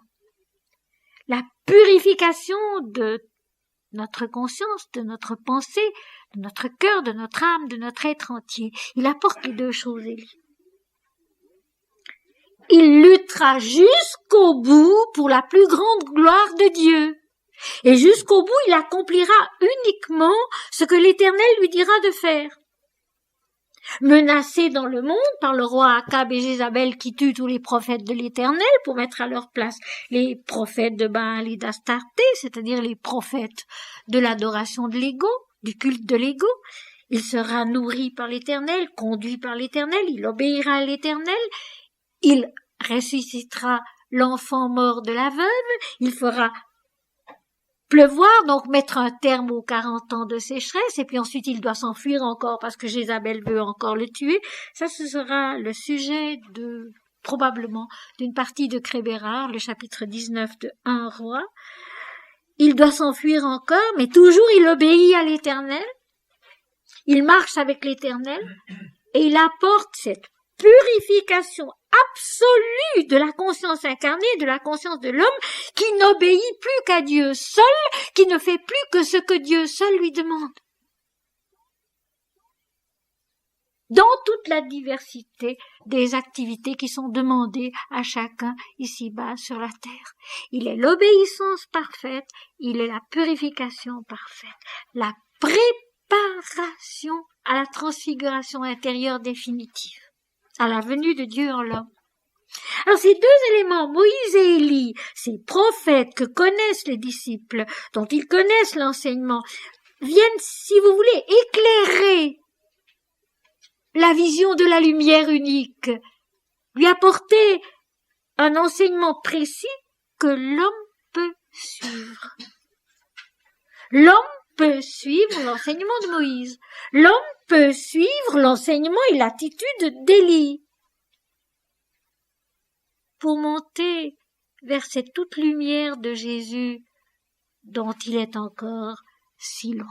La purification de notre conscience, de notre pensée, de notre cœur, de notre âme, de notre être entier. Il apporte les 2 choses, Élie. Il luttera jusqu'au bout pour la plus grande gloire de Dieu. Et jusqu'au bout, il accomplira uniquement ce que l'Éternel lui dira de faire. menacé dans le monde par le roi Akab et Jézabel qui tuent tous les prophètes de l'Éternel pour mettre à leur place les prophètes de Baal et d'Astarté, c'est-à-dire les prophètes de l'adoration de l'ego, du culte de l'ego. Il sera nourri par l'Éternel, conduit par l'Éternel, il obéira à l'Éternel, il ressuscitera l'enfant mort de la veuve, il fera pleuvoir, donc mettre un terme aux 40 ans de sécheresse, et puis ensuite il doit s'enfuir encore parce que Jézabel veut encore le tuer. Ça, ce sera le sujet probablement, d'une partie de Crébérard, le chapitre 19 de 1 Roi. Il doit s'enfuir encore, mais toujours il obéit à l'Éternel. Il marche avec l'Éternel, et il apporte cette purification absolue de la conscience incarnée, de la conscience de l'homme, qui n'obéit plus qu'à Dieu seul, qui ne fait plus que ce que Dieu seul lui demande. Dans toute la diversité des activités qui sont demandées à chacun ici-bas sur la terre. Il est l'obéissance parfaite, il est la purification parfaite, la préparation à la transfiguration intérieure définitive, à la venue de Dieu en l'homme. Alors ces deux éléments, Moïse et Élie, ces prophètes que connaissent les disciples, dont ils connaissent l'enseignement, viennent, si vous voulez, éclairer la vision de la lumière unique, lui apporter un enseignement précis que l'homme peut suivre. L'homme peut suivre l'enseignement de Moïse. L'homme peut suivre l'enseignement et l'attitude d'Élie pour monter vers cette toute lumière de Jésus dont il est encore si loin.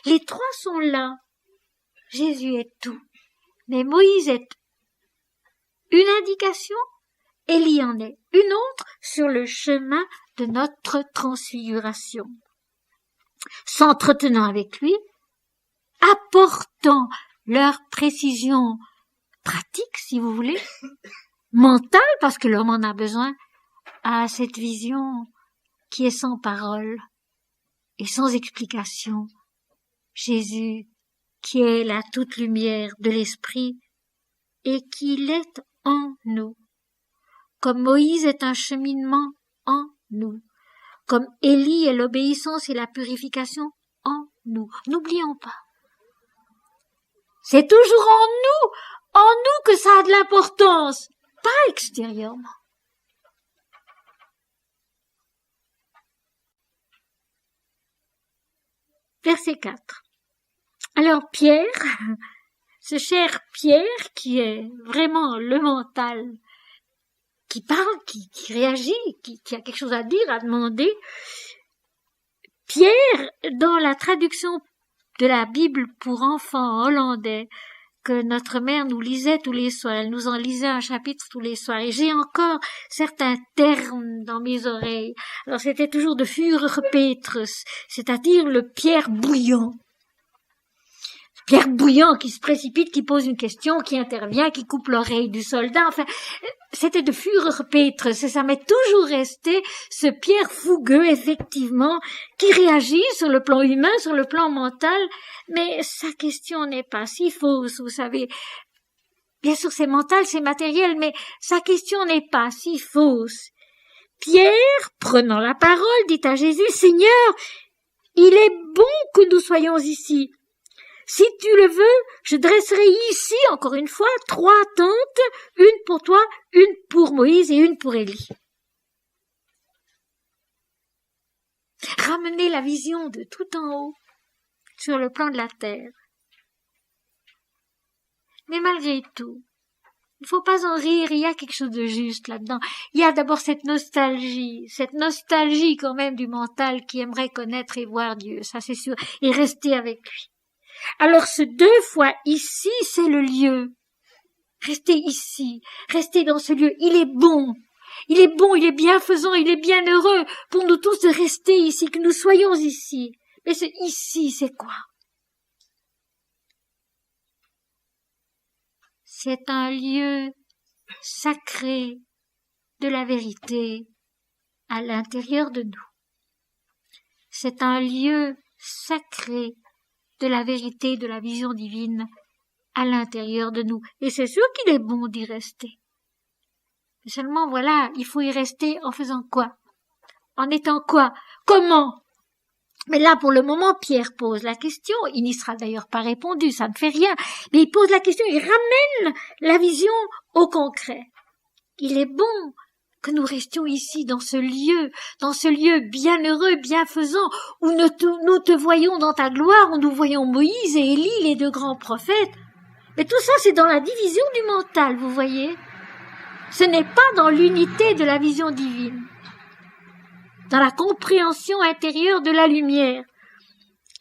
Les trois sont là. Jésus est tout. Mais Moïse est une indication, Élie en est une autre sur le chemin de notre transfiguration. S'entretenant avec lui, apportant leur précision pratique, si vous voulez, mentale, parce que l'homme en a besoin, à cette vision qui est sans parole et sans explication. Jésus, qui est la toute lumière de l'esprit et qu'il est en nous. Comme Moïse est un cheminement en nous. Comme Élie est l'obéissance et la purification en nous. N'oublions pas. C'est toujours en nous que ça a de l'importance, pas extérieurement. Verset 4. Alors Pierre, ce cher Pierre qui est vraiment le mental, qui parle, qui réagit, qui a quelque chose à dire, à demander, Pierre, dans la traduction de la Bible pour enfants hollandais, que notre mère nous lisait tous les soirs, elle nous en lisait un chapitre tous les soirs, et j'ai encore certains termes dans mes oreilles. Alors c'était toujours de Furor Petrus, c'est-à-dire le Pierre bouillant. Pierre bouillant qui se précipite, qui pose une question, qui intervient, qui coupe l'oreille du soldat. Enfin, c'était de Furor Petrus, et ça m'est toujours resté ce Pierre fougueux, effectivement, qui réagit sur le plan humain, sur le plan mental, mais sa question n'est pas si fausse, vous savez. Bien sûr, c'est mental, c'est matériel, mais sa question n'est pas si fausse. Pierre, prenant la parole, dit à Jésus, « Seigneur, il est bon que nous soyons ici. Si tu le veux, je dresserai ici, encore une fois, 3 tentes, une pour toi, une pour Moïse et une pour Élie. » Ramener la vision de tout en haut sur le plan de la terre. Mais malgré tout, il ne faut pas en rire, il y a quelque chose de juste là-dedans. Il y a d'abord cette nostalgie quand même du mental qui aimerait connaître et voir Dieu, ça c'est sûr, et rester avec lui. Alors ce 2 fois ici, c'est le lieu. Restez ici, restez dans ce lieu. Il est bon, il est bienfaisant, il est bien heureux pour nous tous de rester ici, que nous soyons ici. Mais ce ici, c'est quoi? C'est un lieu sacré de la vérité à l'intérieur de nous. C'est un lieu sacré de la vérité, de la vision divine à l'intérieur de nous. Et c'est sûr qu'il est bon d'y rester. Mais seulement, voilà, il faut y rester en faisant quoi? En étant quoi? Comment? Mais là, pour le moment, Pierre pose la question. Il n'y sera d'ailleurs pas répondu, ça ne fait rien. Mais il pose la question, il ramène la vision au concret. Il est bon que nous restions ici, dans ce lieu bienheureux, bienfaisant, où nous te voyons dans ta gloire, où nous voyons Moïse et Élie, les deux grands prophètes. Mais tout ça, c'est dans la division du mental, vous voyez. Ce n'est pas dans l'unité de la vision divine, dans la compréhension intérieure de la lumière.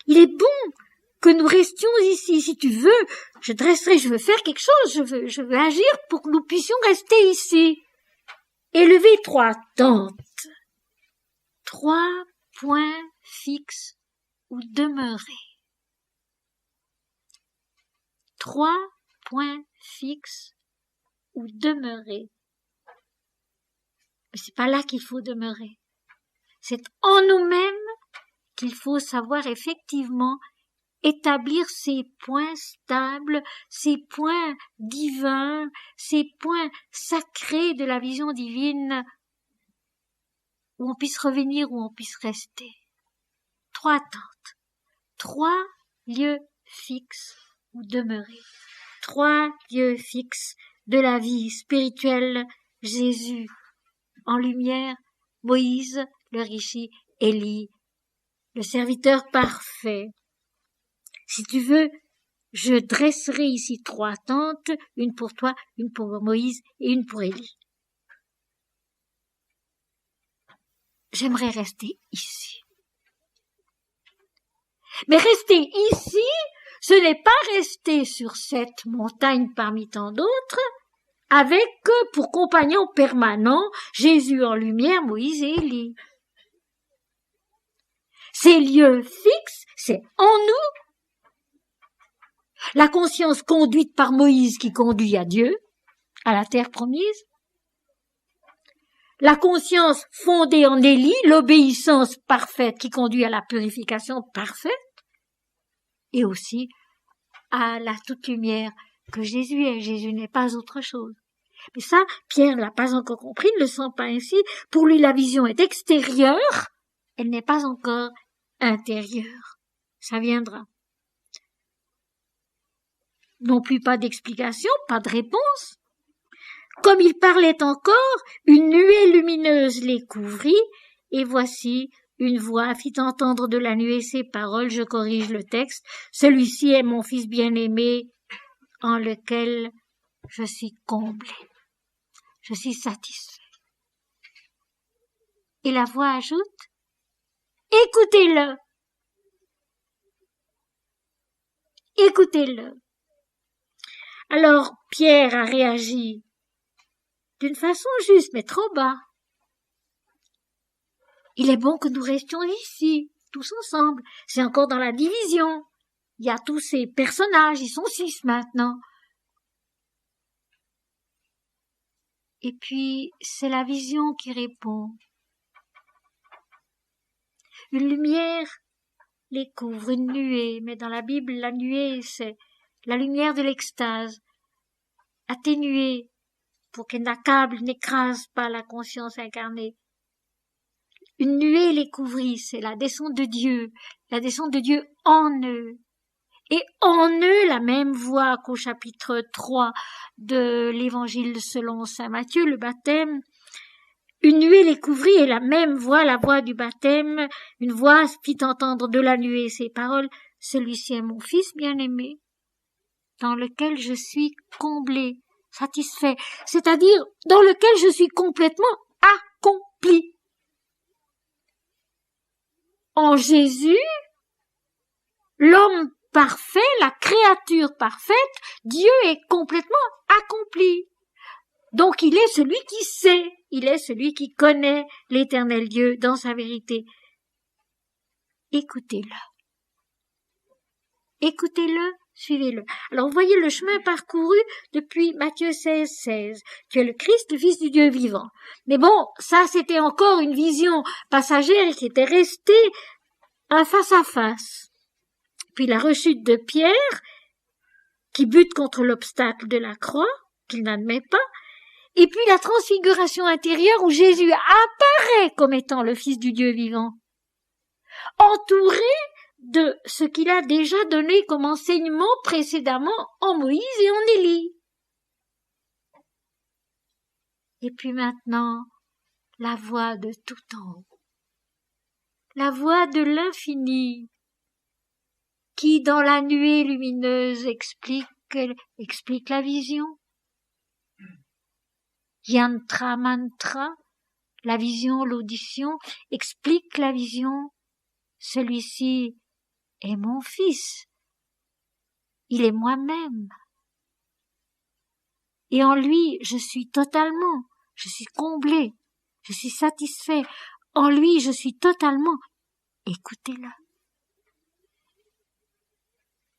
Il est bon que nous restions ici. Si tu veux, je veux faire quelque chose, je veux agir pour que nous puissions rester ici. Élever 3 tentes, 3 points fixes où demeurer. 3 points fixes où demeurer. Mais c'est pas là qu'il faut demeurer. C'est en nous-mêmes qu'il faut savoir effectivement établir ces points stables, ces points divins, ces points sacrés de la vision divine, où on puisse revenir, où on puisse rester. 3 tentes, 3 lieux fixes où demeurer. 3 lieux fixes de la vie spirituelle, Jésus en lumière, Moïse, le rishi, Élie, le serviteur parfait. Si tu veux, je dresserai ici 3 tentes, une pour toi, une pour Moïse et une pour Élie. J'aimerais rester ici. Mais rester ici, ce n'est pas rester sur cette montagne parmi tant d'autres, avec pour compagnon permanent Jésus en lumière, Moïse et Élie. Ces lieux fixes, c'est en nous. La conscience conduite par Moïse qui conduit à Dieu, à la terre promise. La conscience fondée en Élie, l'obéissance parfaite qui conduit à la purification parfaite. Et aussi à la toute lumière que Jésus est. Jésus n'est pas autre chose. Mais ça, Pierre ne l'a pas encore compris, ne le sent pas ainsi. Pour lui, la vision est extérieure, elle n'est pas encore intérieure. Ça viendra. Non plus pas d'explication, pas de réponse. Comme il parlait encore, une nuée lumineuse les couvrit, et voici une voix fit entendre de la nuée ces paroles, je corrige le texte, celui-ci est mon fils bien-aimé, en lequel je suis comblé, je suis satisfait. Et la voix ajoute, écoutez-le, écoutez-le. Alors Pierre a réagi d'une façon juste, mais trop bas. Il est bon que nous restions ici, tous ensemble. C'est encore dans la division. Il y a tous ces personnages, ils sont 6 maintenant. Et puis, c'est la vision qui répond. Une lumière les couvre, une nuée, mais dans la Bible, la nuée, c'est la lumière de l'extase, atténuée, pour qu'elle n'accable, n'écrase pas la conscience incarnée. Une nuée les couvrit, c'est la descente de Dieu en eux. Et en eux, la même voix qu'au chapitre 3 de l'évangile selon saint Matthieu, le baptême. Une nuée les couvrit et la même voix, la voix du baptême, une voix fit entendre de la nuée ces paroles, celui-ci est mon fils bien-aimé, dans lequel je suis comblé, satisfait, c'est-à-dire dans lequel je suis complètement accompli. En Jésus, l'homme parfait, la créature parfaite, Dieu est complètement accompli. Donc il est celui qui sait, il est celui qui connaît l'éternel Dieu dans sa vérité. Écoutez-le. Écoutez-le, suivez-le. Alors vous voyez le chemin parcouru depuis Matthieu 16, tu es le Christ, le Fils du Dieu vivant. Mais bon, ça c'était encore une vision passagère qui était restée un face à face. puis la rechute de Pierre, qui bute contre l'obstacle de la croix, qu'il n'admet pas, et puis la transfiguration intérieure où Jésus apparaît comme étant le Fils du Dieu vivant, entouré de ce qu'il a déjà donné comme enseignement précédemment en Moïse et en Élie. Et puis maintenant, la voix de tout en haut, la voix de l'infini, qui dans la nuée lumineuse explique la vision. Yantra mantra, la vision, l'audition, explique la vision. Celui-ci est mon fils. Il est moi-même. Et en lui, je suis comblé, je suis satisfait. En lui, je suis totalement. Écoutez-le.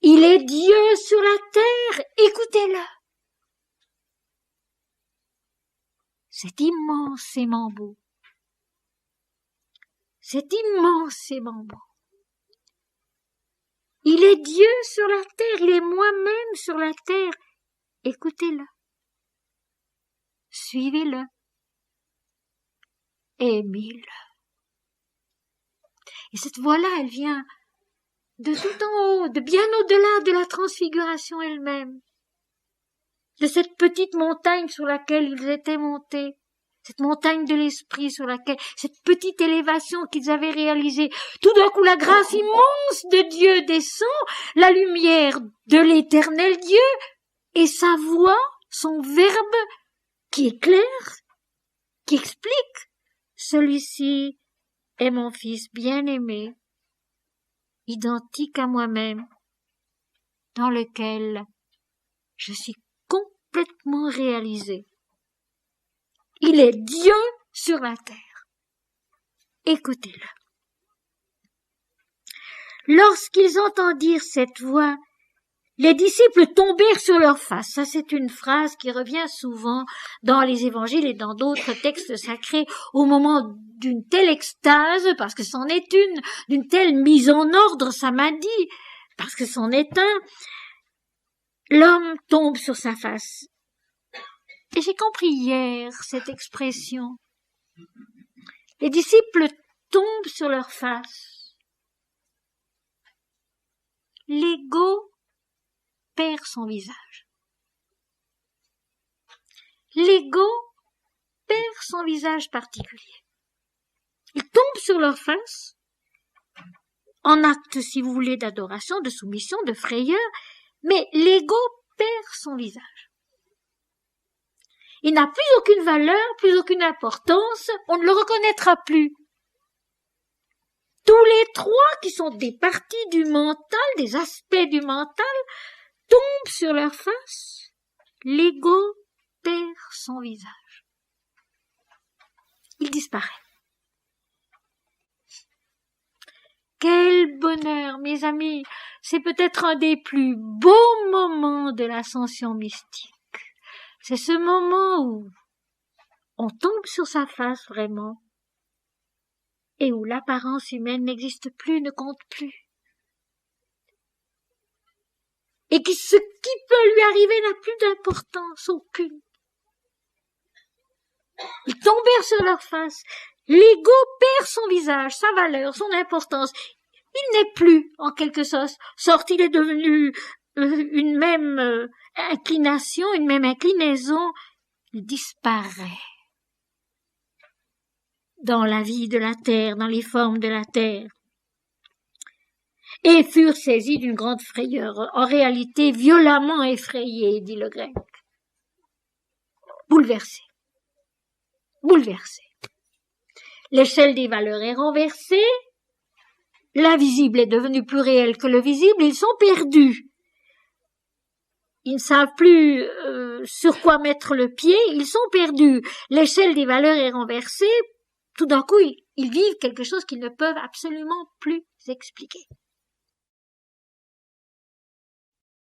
Il est Dieu sur la terre. Écoutez-le. C'est immensément beau. C'est immensément beau. Il est Dieu sur la terre, il est moi-même sur la terre. Écoutez-le. Suivez-le. Aimez-le. Et cette voix-là, elle vient de tout en haut, de bien au-delà de la transfiguration elle-même, de cette petite montagne sur laquelle ils étaient montés, cette montagne de l'esprit sur laquelle, cette petite élévation qu'ils avaient réalisée. Tout d'un coup, la grâce immense de Dieu descend, la lumière de l'éternel Dieu, et sa voix, son verbe, qui éclaire, qui explique, celui-ci est mon fils bien-aimé, identique à moi-même, dans lequel je suis complètement réalisé. Il est Dieu sur la terre. Écoutez-le. Lorsqu'ils entendirent cette voix, les disciples tombèrent sur leurs faces. Ça, c'est une phrase qui revient souvent dans les évangiles et dans d'autres textes sacrés au moment d'une telle extase, parce que c'en est une, d'une telle mise en ordre, ça m'a dit, parce que c'en est un, l'homme tombe sur sa face. Et j'ai compris hier cette expression. Les disciples tombent sur leur face. L'ego perd son visage. L'ego perd son visage particulier. Ils tombent sur leur face, en acte, si vous voulez, d'adoration, de soumission, de frayeur, mais l'ego perd son visage. Il n'a plus aucune valeur, plus aucune importance, on ne le reconnaîtra plus. Tous les trois qui sont des parties du mental, des aspects du mental, tombent sur leur face. L'ego perd son visage. Il disparaît. Quel bonheur, mes amis! C'est peut-être un des plus beaux moments de l'ascension mystique. C'est ce moment où on tombe sur sa face vraiment et où l'apparence humaine n'existe plus, ne compte plus. Et que ce qui peut lui arriver n'a plus d'importance aucune. Ils tombèrent sur leur face. L'ego perd son visage, sa valeur, son importance. Il n'est plus, en quelque sorte, il est devenu une même inclination, une même inclinaison. Il disparaît dans la vie de la terre, dans les formes de la terre. Et furent saisis d'une grande frayeur, en réalité violemment effrayés, dit le grec. Bouleversés. Bouleversés. L'échelle des valeurs est renversée, l'invisible est devenu plus réel que le visible, ils sont perdus. Ils ne savent plus sur quoi mettre le pied, ils sont perdus. L'échelle des valeurs est renversée, tout d'un coup, ils vivent quelque chose qu'ils ne peuvent absolument plus expliquer.